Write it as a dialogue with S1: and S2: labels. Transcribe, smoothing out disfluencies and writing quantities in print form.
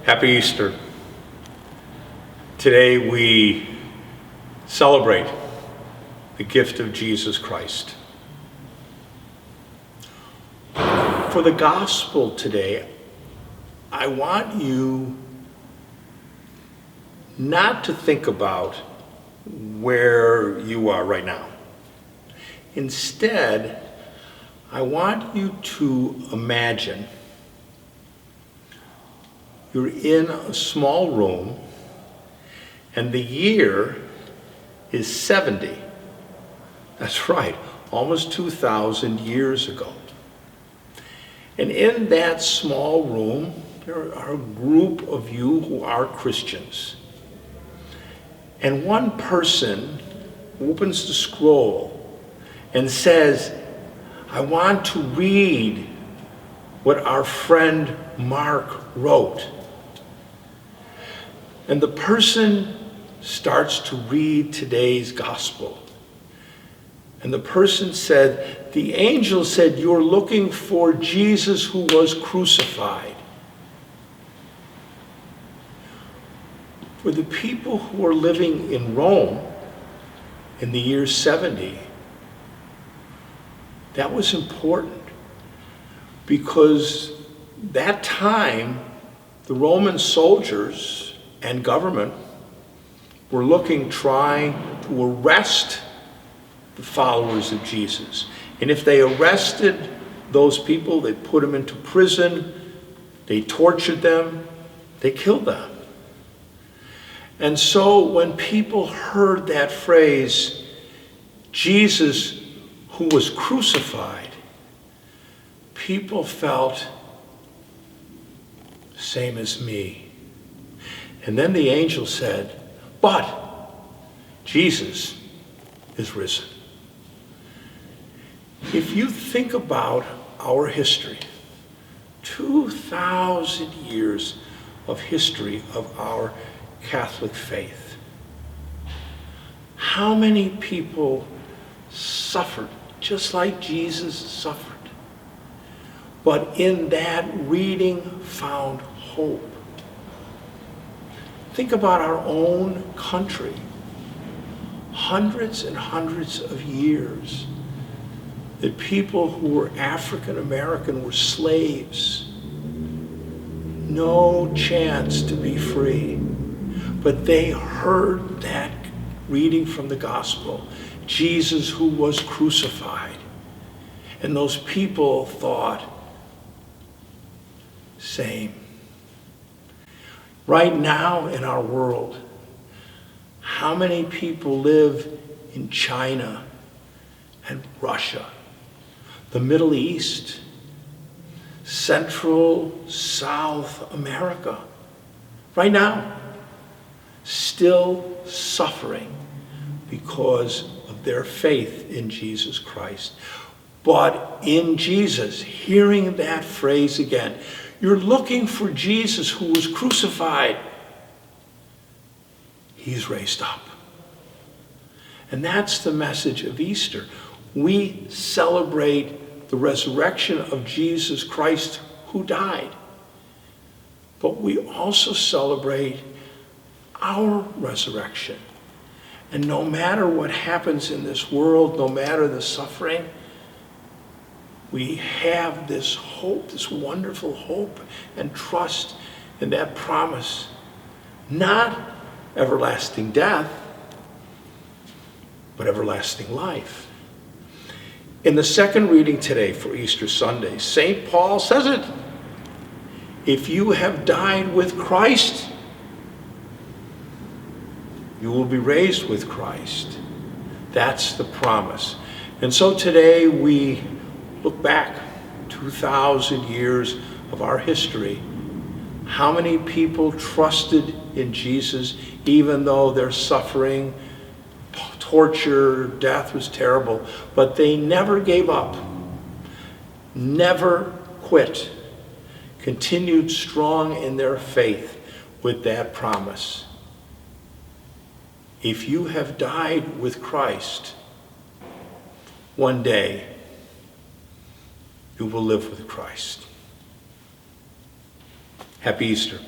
S1: Happy Easter. Today we celebrate the gift of Jesus Christ. For the gospel today, I want you not to think about where you are right now. Instead, I want you to imagine you're in a small room and the year is 70. That's right, almost 2,000 years ago. And in that small room, there are a group of you who are Christians. And one person opens the scroll and says, I want to read what our friend Mark wrote. And the person starts to read today's gospel. And the person said, the angel said, you're looking for Jesus who was crucified. For the people who were living in Rome in the year 70, that was important because that time the Roman soldiers and government were trying to arrest the followers of Jesus. And if they arrested those people, they put them into prison, they tortured them, they killed them. And so when people heard that phrase, Jesus who was crucified, people felt, same as me. And then the angel said, but Jesus is risen. If you think about our history, 2,000 years of history of our Catholic faith, how many people suffered just like Jesus suffered, but in that reading found hope. Think about our own country. Hundreds and hundreds of years that people who were African American were slaves. No chance to be free. But they heard that reading from the gospel, Jesus who was crucified. And those people thought, same. Right now in our world, how many people live in China and Russia, the Middle East, Central, South America, right now, still suffering because of their faith in Jesus Christ. But in Jesus, hearing that phrase again, you're looking for Jesus who was crucified. He's raised up. And that's the message of Easter. We celebrate the resurrection of Jesus Christ who died. But we also celebrate our resurrection. And no matter what happens in this world, no matter the suffering, we have this hope, this wonderful hope and trust in that promise. Not everlasting death, but everlasting life. In the second reading today for Easter Sunday, St. Paul says it. If you have died with Christ, you will be raised with Christ. That's the promise. And so today we look back 2,000 years of our history. How many people trusted in Jesus even though their suffering, torture, death was terrible, but they never gave up, never quit, continued strong in their faith with that promise. If you have died with Christ, one day you will live with Christ. Happy Easter.